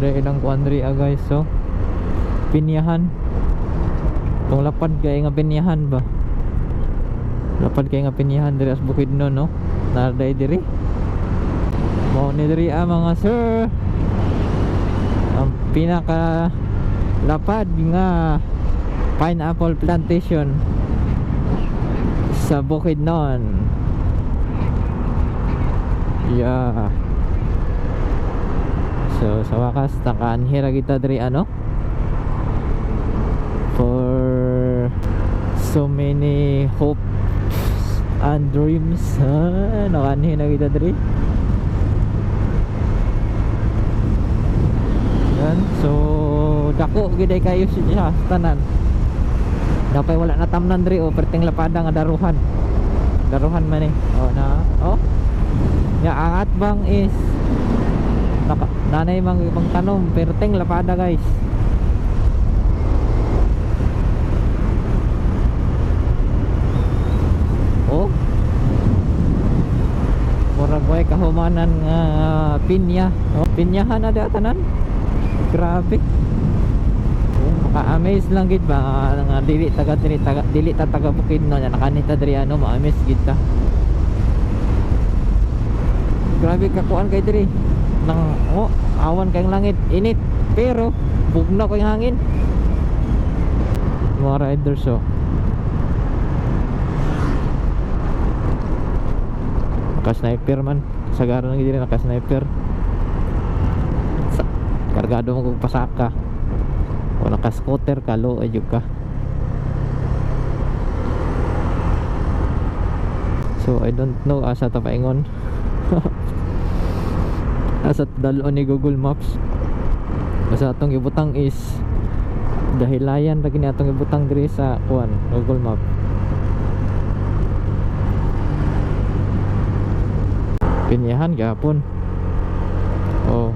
dahil ilang kuandri guys. So pinyahan kung lapad kay nga pinyahan ba, lapad kay nga pinyahan diri as Bukidnon no, naday diri mo ni diri mga sir, ang pinaka lapad nga pineapple plantation sa Bukidnon. Yeah. So sa wakas nakaanhira kita diri ano, for so many hopes and dreams. Nakaanhira kita diri. Yan. So dako gid kayo siya tanan. Dapat wala na tamnan diri o perting lapada nga daruhan. Daruhan man eh. Oh na. Oh. Ya ang atbang is nanay mang ibang tanom perting lapada guys. Oh. Murag way kahumanan nga pinya. Oh, pinyahan ada tanan. Grabe. Maka-amaze lang gid ba nga dili taga Bukidnon na nakanita diri ano, ma-amaze gid ta. Grabe kakuan kay diri nang awan kayong langit init pero bugnaw ko yung hangin mga riders. So naka-sniper man sagaran lang diri, naka-sniper kargado mo kung pasaka o naka-scooter ka lo ayun ka. So I don't know asa ta paingon asa dalon ni Google Maps. Basta atong ibutang is dahilayan lagi ni atong ibutang diri sa kuan Google Map. Pinyahan gapon. Oh.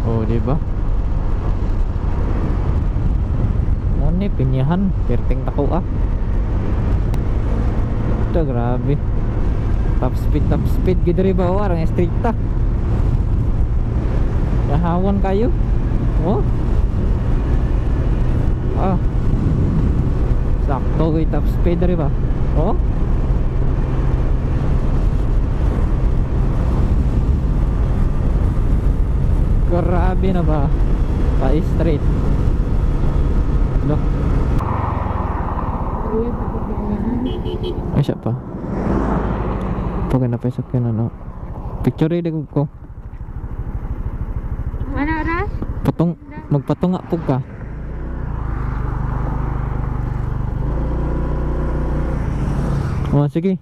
Oh, di ba? Mo ni pinyahan, perting tako ah. Ito grabe. Top speed gid diri ba warang strikta. Nahawan kayo. Oh. Ah. Sakto kay top speed diri ba? Oh. Grabe na ba? Pa-straight. Look. Ay siya pa. Pag na pa sakyan ano. Picture rin ko. Ano oras? Patong magpatunga po ka. Oh, sige.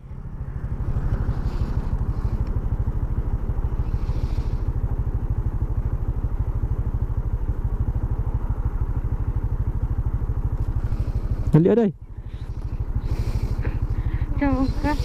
Dali aday. Ciao ka.